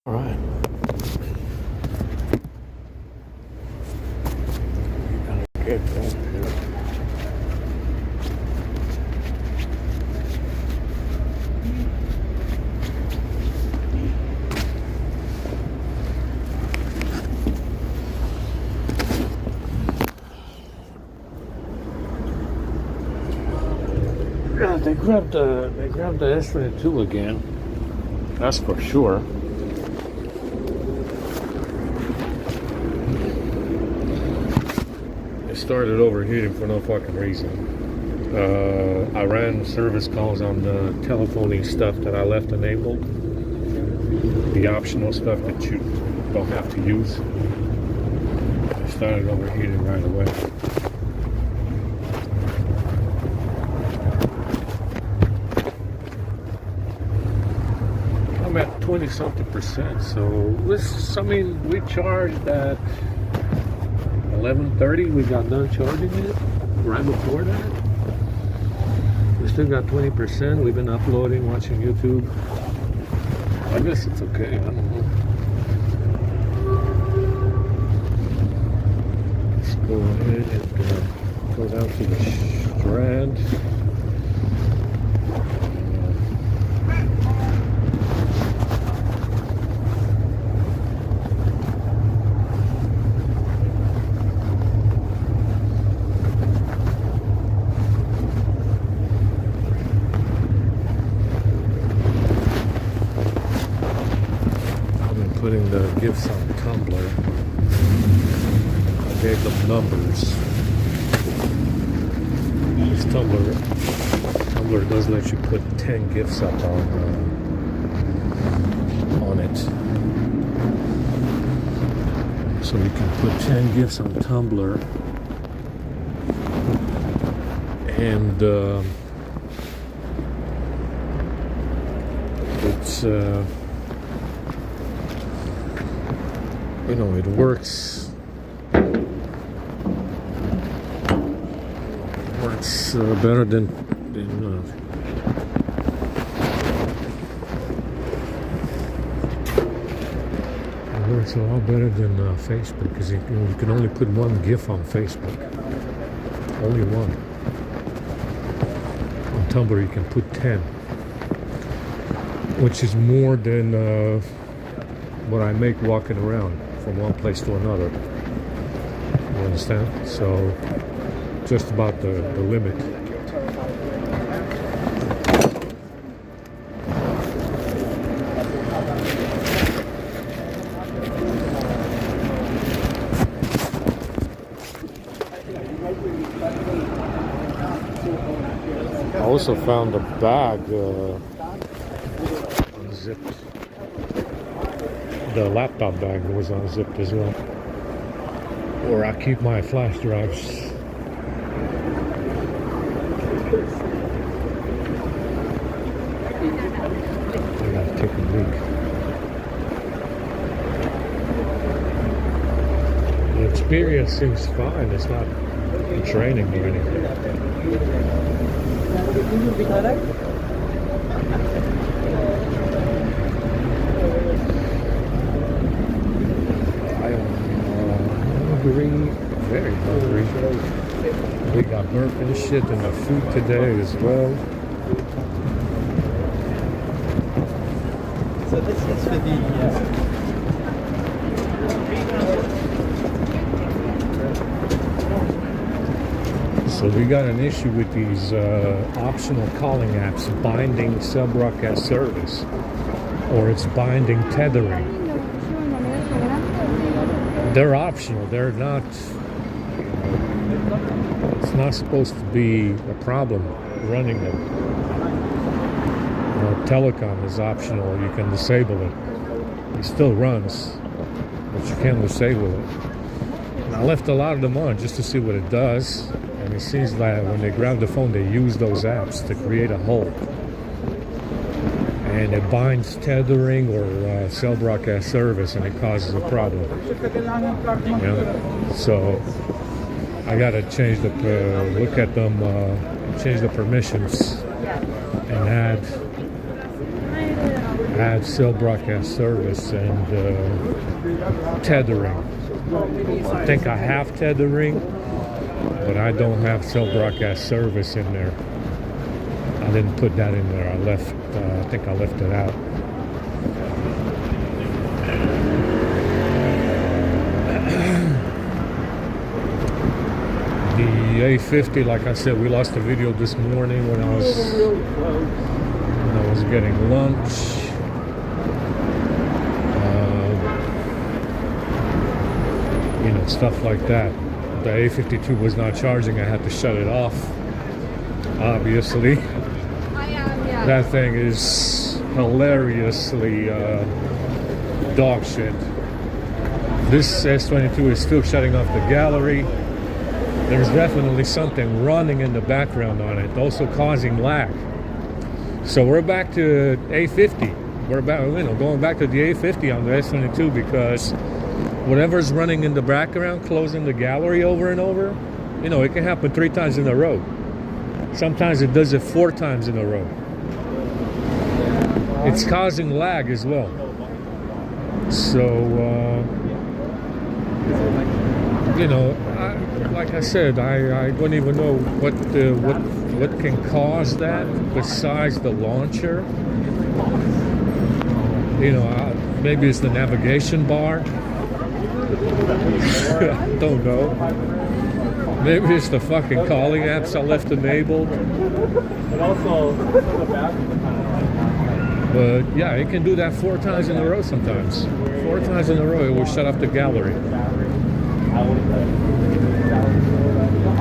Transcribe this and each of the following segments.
All right. Get that here. Yeah, they grabbed the S22 again. That's for sure. It started overheating for no fucking reason. I ran service calls on the telephoning stuff that I left enabled. The optional stuff that you don't have to use. It started overheating right away. I'm at 20-something%. So this, I mean, we charged at 11:30. We got done charging it. Right before that, we still got 20%. We've been uploading, watching YouTube. I guess it's okay. I don't know. Let's go ahead and go down to the Strand. Putting the gifts on Tumblr. I gave them numbers. This Tumblr does let you put 10 gifts up on it. So you can put 10 gifts on Tumblr, and it's you know, it works better than it works a lot better than Facebook, because you can only put one GIF on Facebook, only one. On Tumblr you can put 10, which is more than what I make walking around from one place to another. You understand? So just about the limit. I also found a bag unzipped. The laptop bag was unzipped as well, where I keep my flash drives. I gotta take a leak. The experience seems fine. It's not draining or anything. Very hungry. We got burping shit in the food today as well. So this is for the So we got an issue with these optional calling apps binding sub-broadcast service, or it's binding tethering. They're optional. They're not. It's not supposed to be a problem running them. You know, telecom is optional. You can disable it. It still runs, but you can disable it. And I left a lot of them on just to see what it does. And it seems like when they grab the phone, they use those apps to create a hole. And it binds tethering or cell broadcast service, and it causes a problem. Yeah. So I gotta change the look at them, change the permissions, and add cell broadcast service and tethering. I think I have tethering, but I don't have cell broadcast service in there. I didn't put that in there. I think I left it out. The A50, like I said, we lost the video this morning when I was getting lunch. You know, stuff like that. The A52 was not charging. I had to shut it off. Obviously, that thing is hilariously dog shit. This S22 is still shutting off the gallery. There's definitely something running in the background on it, also causing lag. So we're back to A50. We're back, going back to the A50 on the S22 because whatever's running in the background, closing the gallery over and over, it can happen 3 times in a row. Sometimes it does it 4 times in a row. It's causing lag as well. So, like I said, I don't even know what can cause that besides the launcher. Maybe it's the navigation bar. I don't know. Maybe it's the fucking calling apps I left enabled. But yeah, it can do that 4 times in a row sometimes. 4 times in a row, it will shut off the gallery. A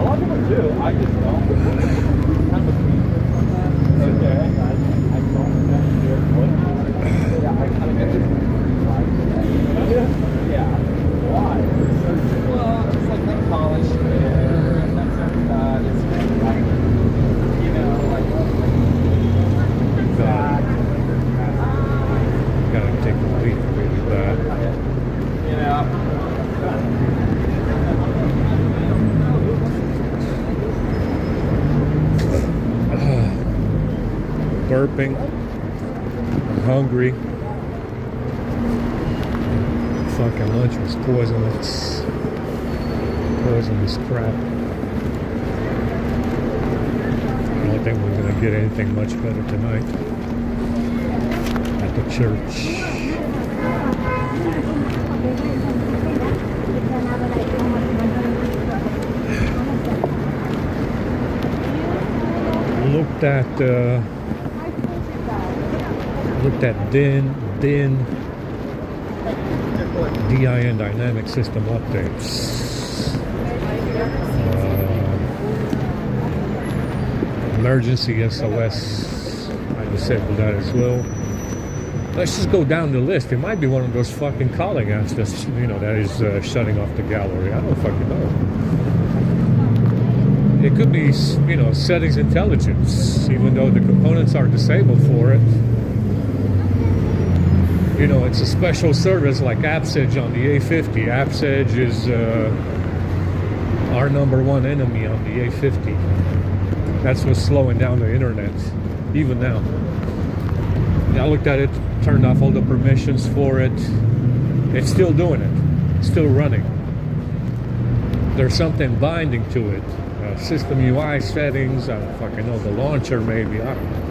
lot of people do. I just don't. Yeah. Why? Well, it's like college. Gotta take a leak really bad. Burping. I'm hungry. Fucking lunch was poisonous crap. I don't think we're gonna get anything much better tonight at the church. Looked at DIN dynamic system updates. Emergency SOS, I disabled that as well. Let's just go down the list. It might be one of those fucking calling apps that's, that is shutting off the gallery. I don't fucking know. It could be, settings intelligence, even though the components are disabled for it. It's a special service like AppsEdge on the A50. AppsEdge is our #1 enemy on the A50. That's what's slowing down the internet, even now. I looked at it, turned off all the permissions for it. It's still doing it. It's still running. There's something binding to it. System UI settings, I don't fucking know, the launcher maybe, I don't know.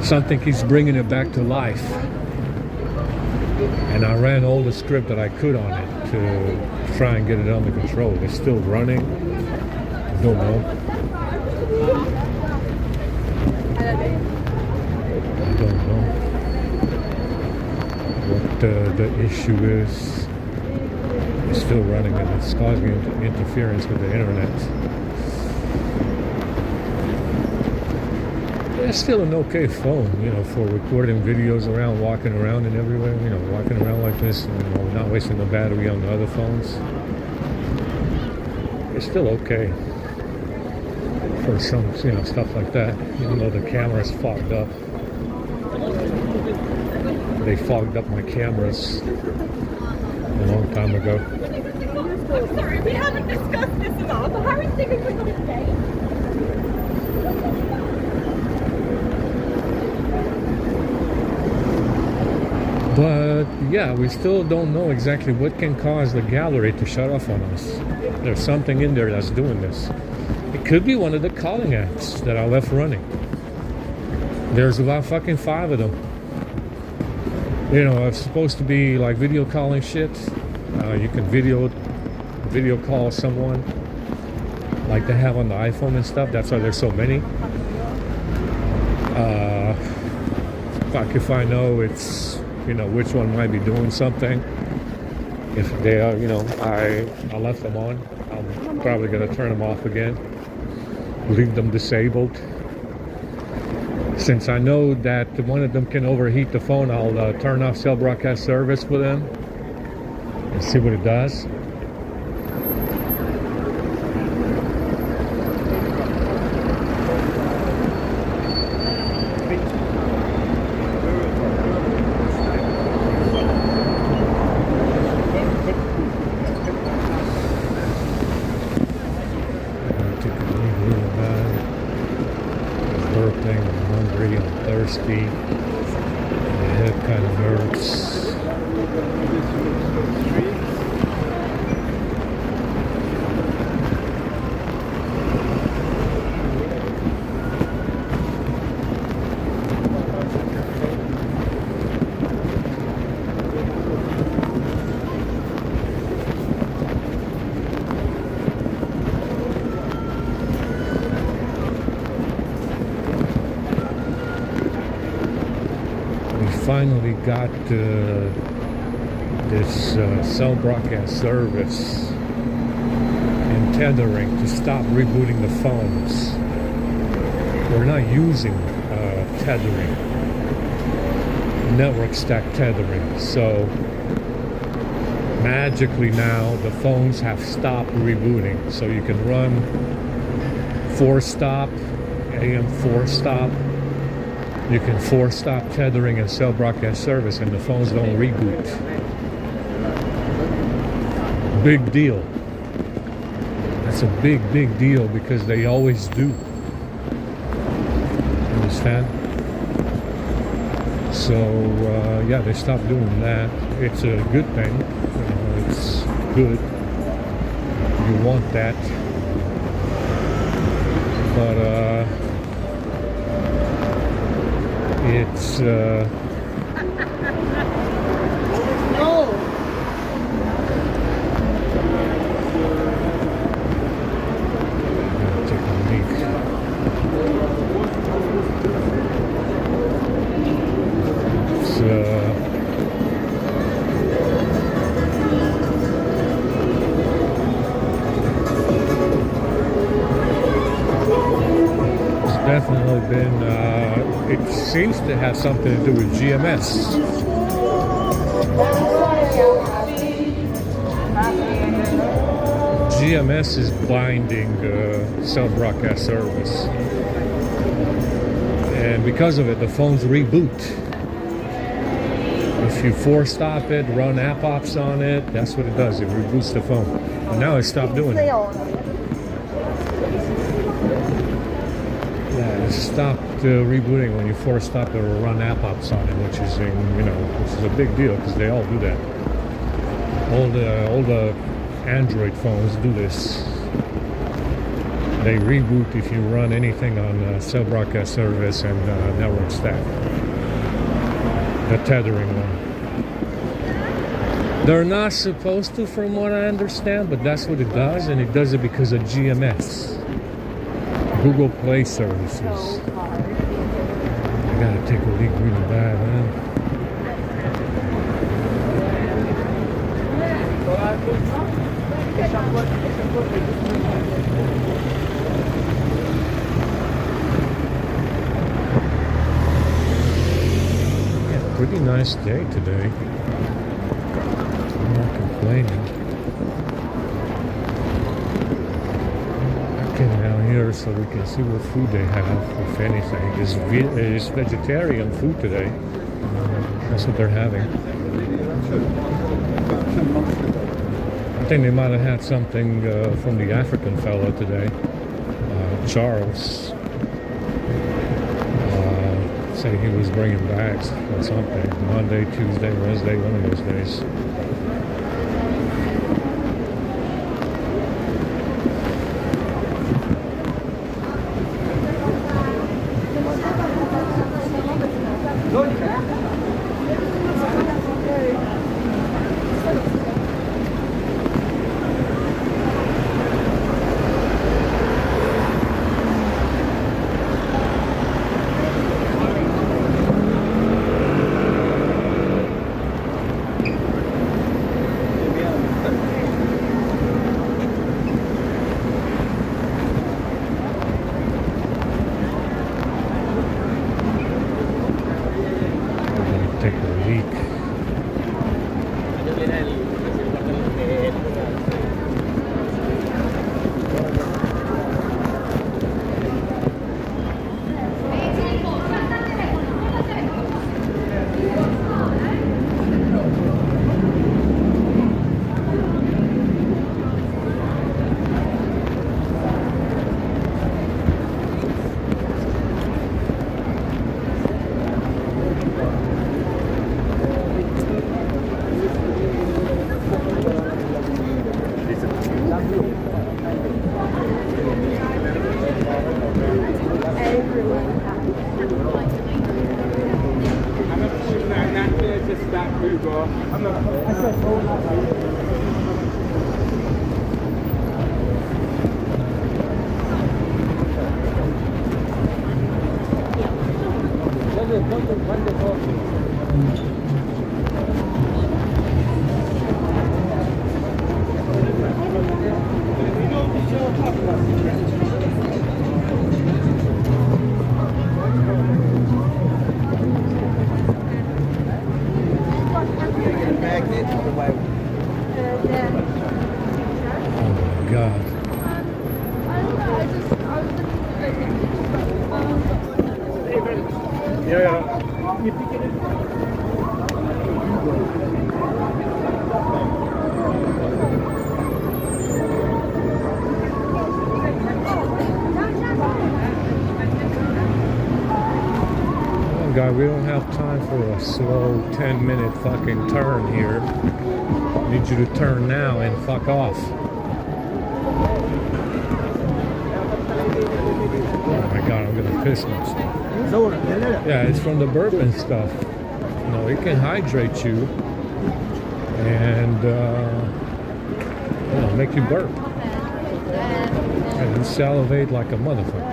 Something keeps bringing it back to life. And I ran all the script that I could on it to try and get it under control. It's still running. I don't know. What the issue is. It's still running and it's causing interference with the internet. It's still an okay phone, for recording videos around, walking around and everywhere, walking around like this, not wasting the battery on the other phones. It's still okay for some, stuff like that, even though the camera's fogged up. They fogged up my cameras a long time ago. I'm sorry, we haven't discussed this at all, so how are you thinking we're going to stay? But yeah, we still don't know exactly what can cause the gallery to shut off on us. There's something in there that's doing this. It could be one of the calling apps that I left running. There's about fucking 5 of them. You know, it's supposed to be like video calling shit. You can video call someone like they have on the iPhone and stuff. That's why there's so many. Fuck if I know it's, you know, which one might be doing something. If they are, you know, I left them on. I'm probably gonna turn them off again. Leave them disabled. Since I know that one of them can overheat the phone, I'll turn off cell broadcast service for them and see what it does. I'm hungry, I'm thirsty, my head kind of hurts. Finally got this cell broadcast service and tethering to stop rebooting the phones. We're not using tethering, network stack tethering, so magically now the phones have stopped rebooting, so you can run 4-stop, AM 4-stop. You can 4-stop tethering and cell broadcast service and the phones don't reboot. Big deal. That's a big deal because they always do. Understand? So yeah, they stopped doing that. It's a good thing. You know, it's good. You want that. But it's No. take a leak. It's definitely been it seems to have something to do with GMS. GMS is binding cell broadcast service, and because of it the phones reboot. If you 4-stop it, run app ops on it, that's what it does, it reboots the phone. But now it stopped doing it. Yeah, it stopped rebooting when you 4-stop it or run app ops on it, which is which is a big deal because they all do that. All the Android phones do this. They reboot if you run anything on cell broadcast service and network stack. The tethering one. They're not supposed to, from what I understand, but that's what it does, and it does it because of GMS. Google Play services. I gotta take a leak really bad, man. Yeah, pretty nice day today. I'm not complaining. Down here so we can see what food they have, if anything. It's vegetarian food today. That's what they're having. I think they might have had something from the African fellow today, Charles. saying he was bringing bags or something. Monday, Tuesday, Wednesday, one of those days. Take a leak. Guy, we don't have time for a slow 10-minute fucking turn here. I need you to turn now and fuck off. Oh my god, I'm gonna piss myself. Yeah, it's from the bourbon stuff. You know, it can hydrate you and you know, make you burp. And you salivate like a motherfucker.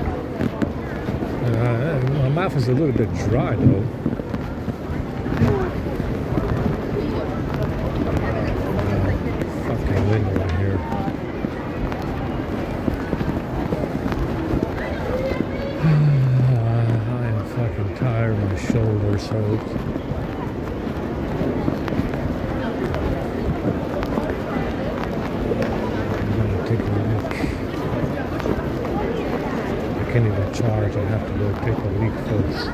My mouth is a little bit dry though. Fucking wind right here. I am fucking tired. My shoulders hurt. I'm gonna take a look. I can't even charge. I have to go take a leak first.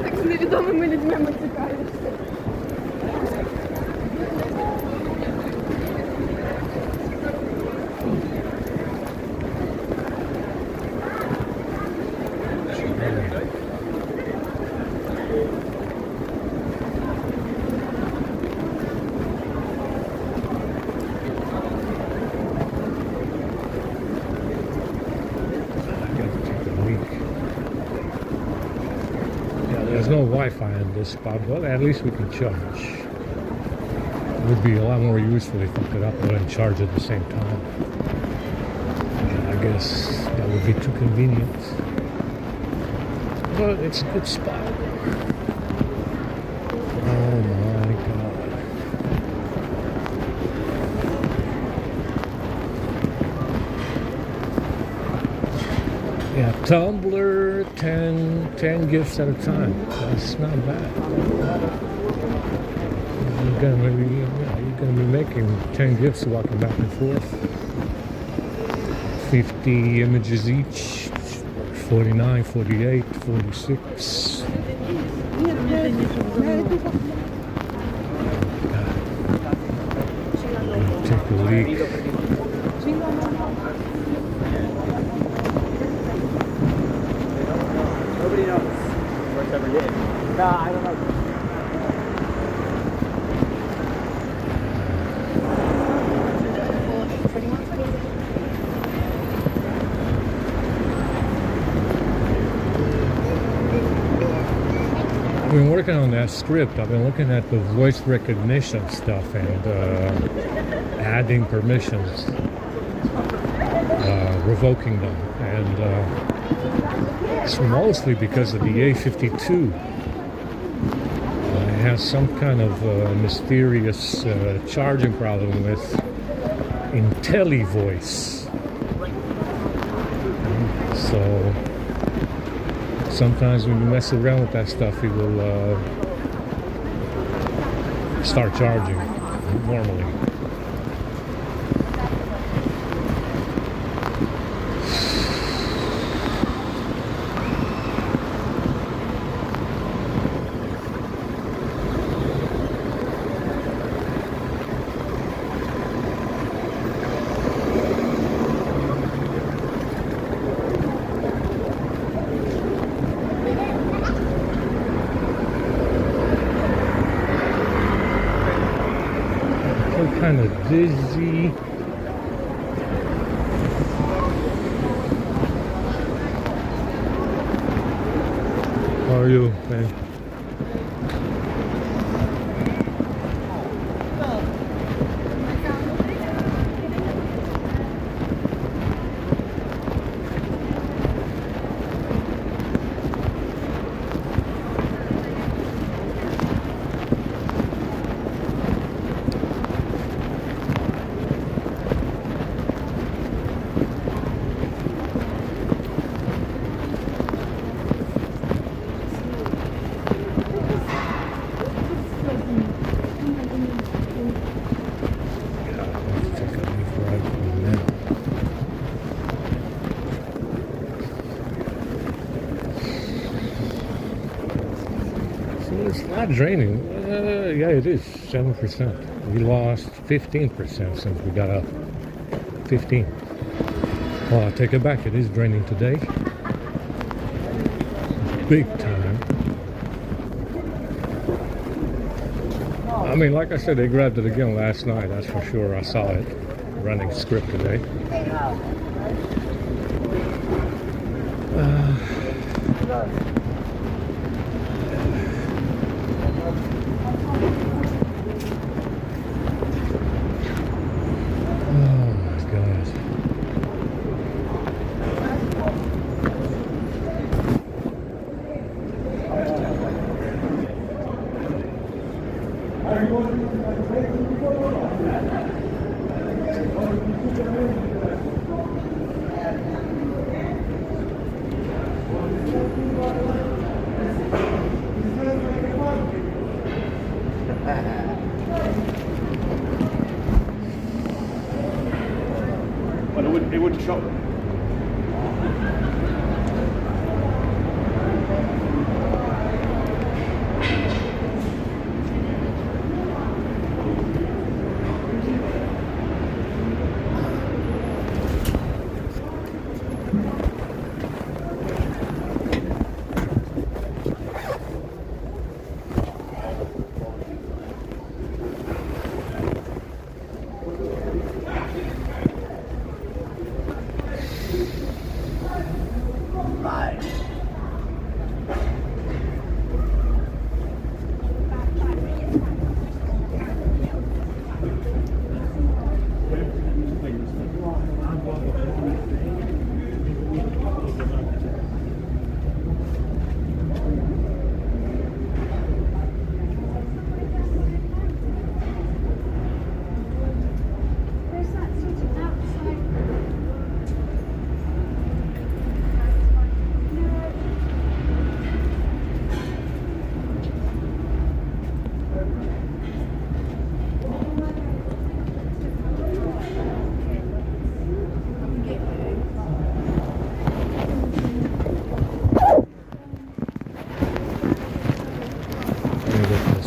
Так з невідомими людьми ми цікавимося. There's no Wi-Fi in this spot, but at least we can charge. It would be a lot more useful if we could upload and charge at the same time. I guess that would be too convenient. But it's a good spot. Oh my god. Yeah, Tumblr, 10 gifts at a time. That's not bad. You're gonna be making 10 gifts walking back and forth. 50 images each. 49, 48, 46. Take a leak. Nobody knows what's ever did. Nah, I don't know. I've been working on that script. I've been looking at the voice recognition stuff and adding permissions, revoking them, and it's mostly because of the A52. It has some kind of mysterious charging problem with IntelliVoice. So sometimes when you mess around with that stuff, it will start charging normally. Kind of dizzy. How are you, man? It's not draining. Yeah, it is 7%. We lost 15% since we got up. 15. Well, I take it back. It is draining today. Big time. I mean, like I said, they grabbed it again last night. That's for sure. I saw it running script today. But it wouldn't show.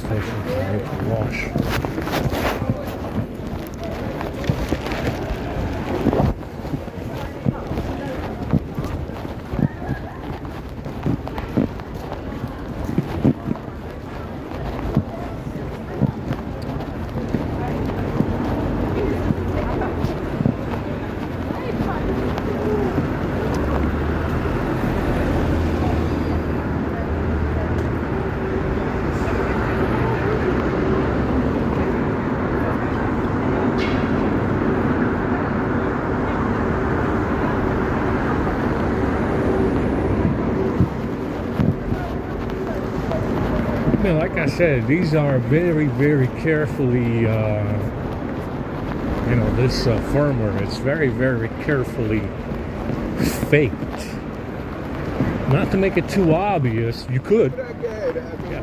stations I need to wash. I mean, like I said, these are very, very carefully, this firmware, it's very, very carefully faked. Not to make it too obvious, you could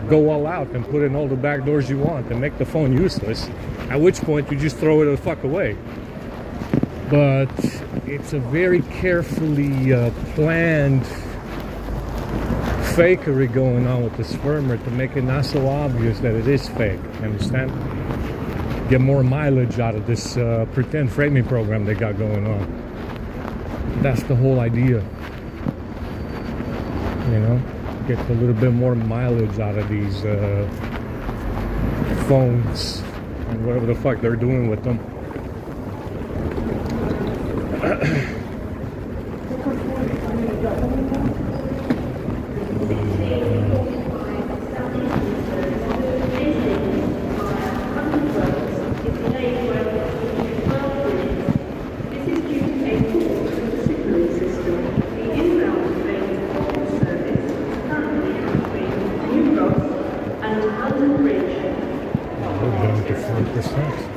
go all out and put in all the back doors you want and make the phone useless, at which point you just throw it the fuck away. But it's a very carefully planned fakery going on with this firmware to make it not so obvious that it is fake. You understand? Get more mileage out of this pretend framing program they got going on. That's the whole idea. You know, get a little bit more mileage out of these phones and whatever the fuck they're doing with them. We're down to 4%.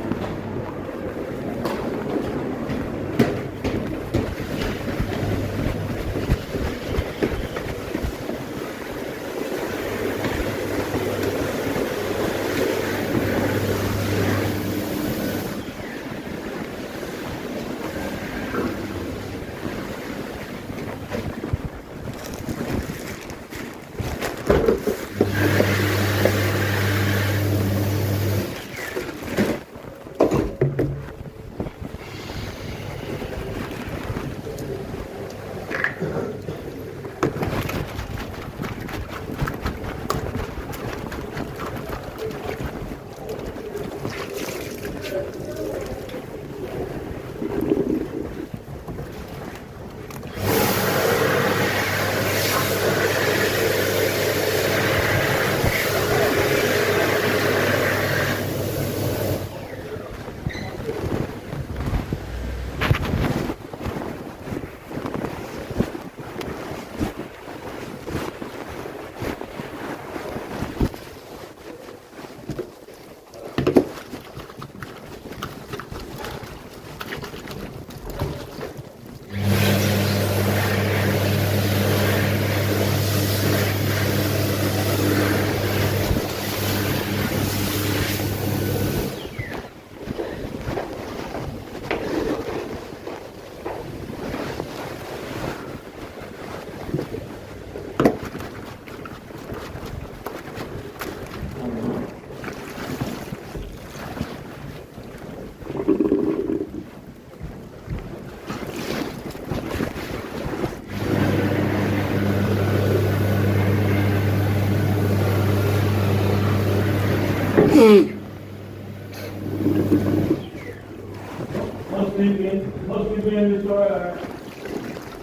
Most people in the store are.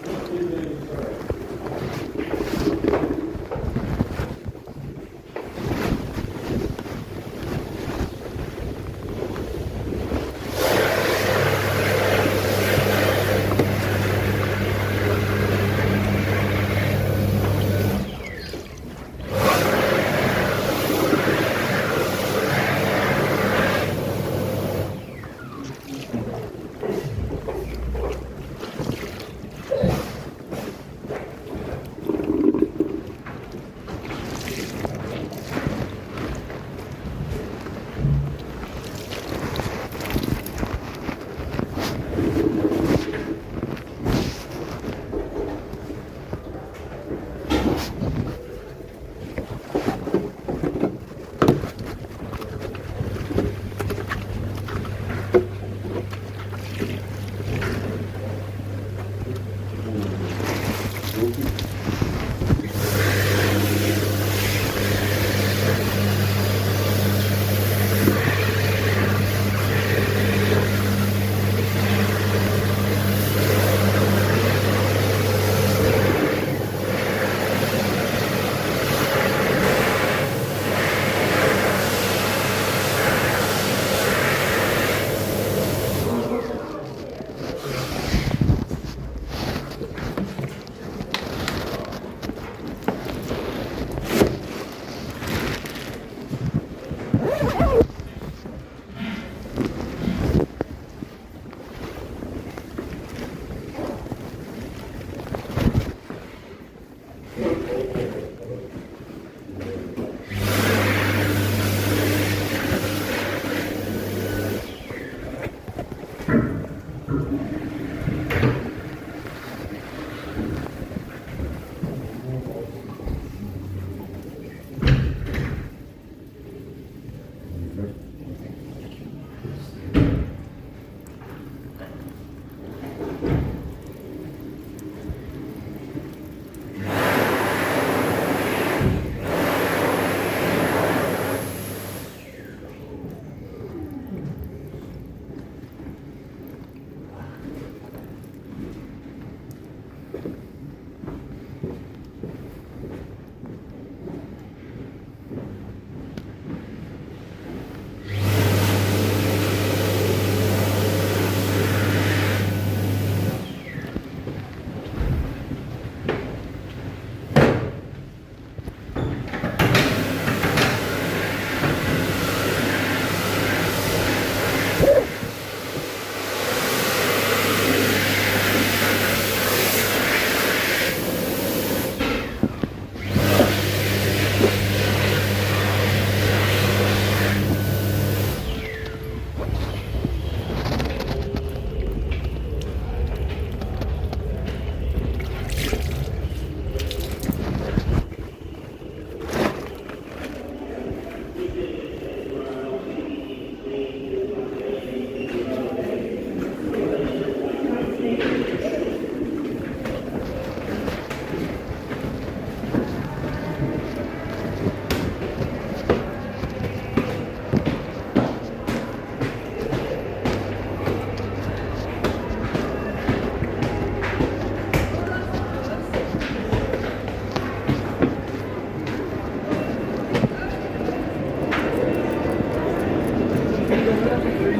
Most people in the store.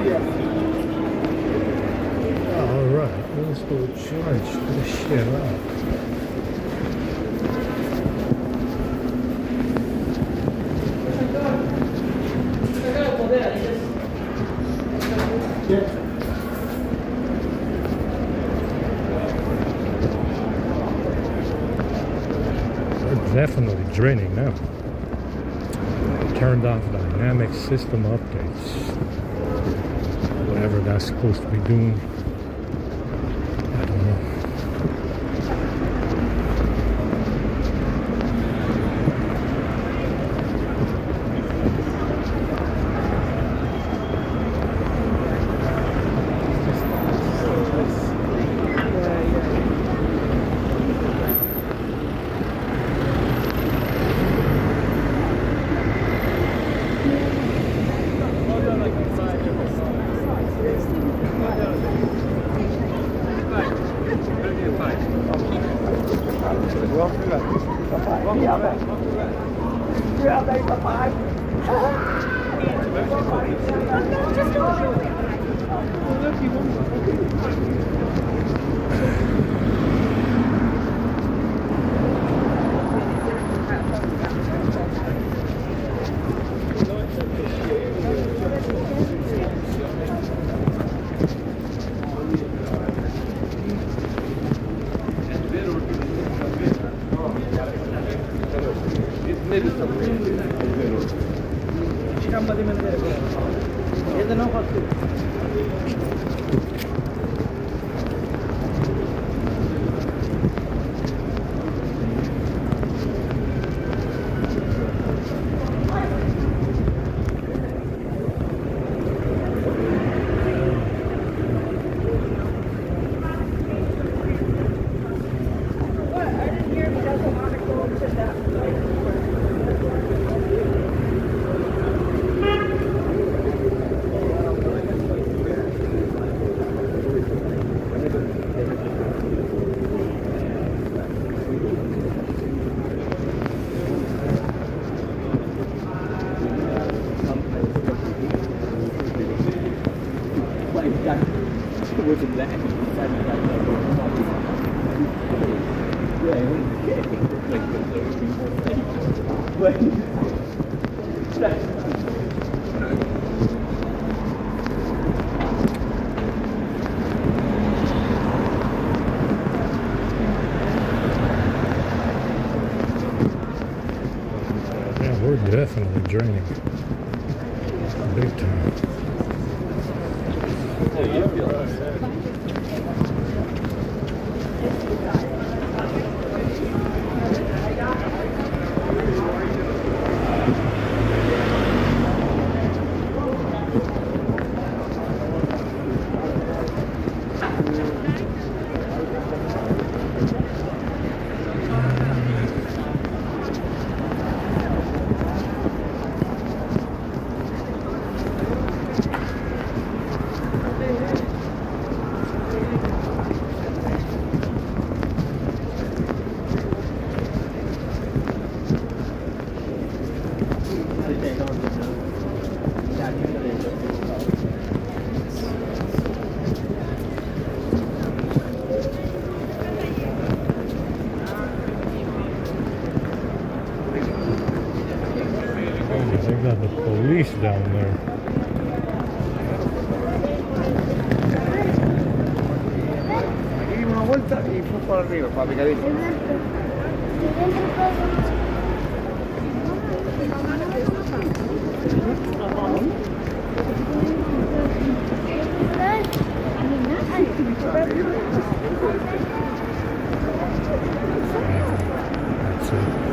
All right, let's go charge this shit up. They're definitely draining now. Turned off dynamic system updates. Whatever that's supposed to be doing. I don't know. Yeah, we're definitely draining. Big time. They got the police down there. Aquí dimos una vuelta y fuimos para arriba, para picadillo. That's it.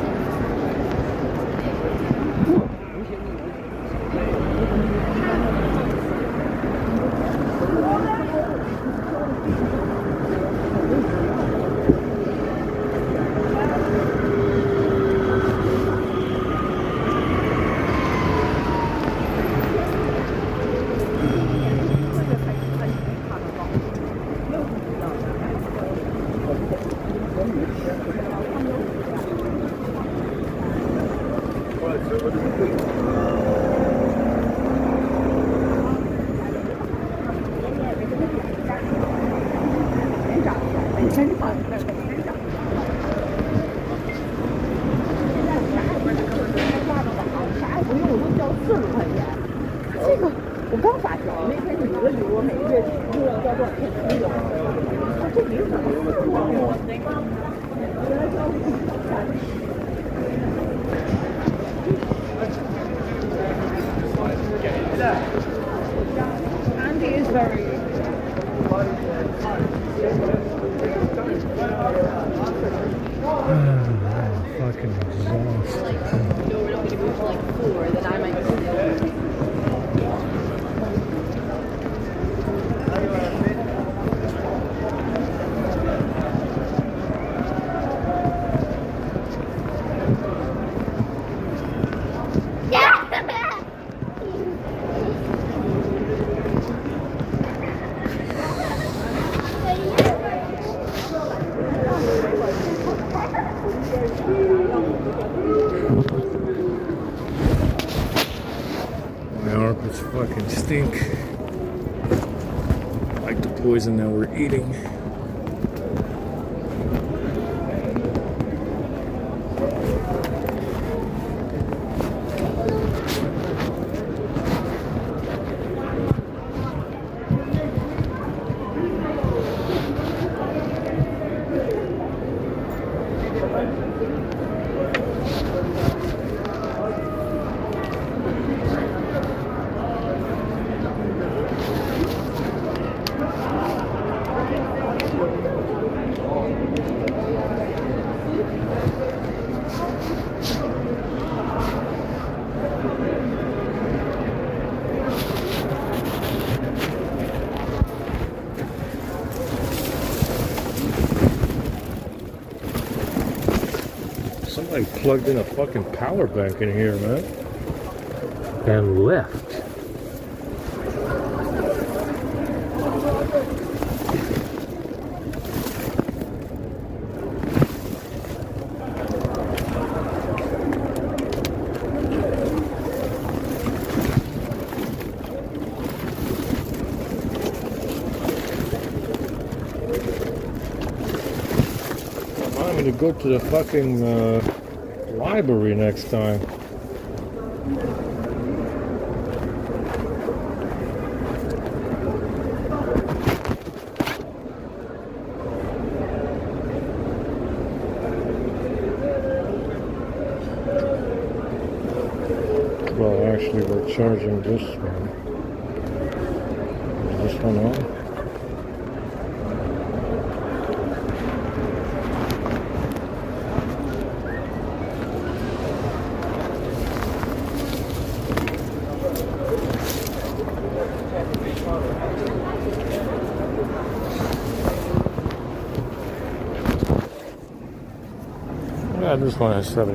It's fucking stink. Like the poison that we're eating. Somebody plugged in a fucking power bank in here, man. And left. Remind me to go to the fucking library next time. Well, actually, we're charging this one. Is this one on? Yeah, this one has 70.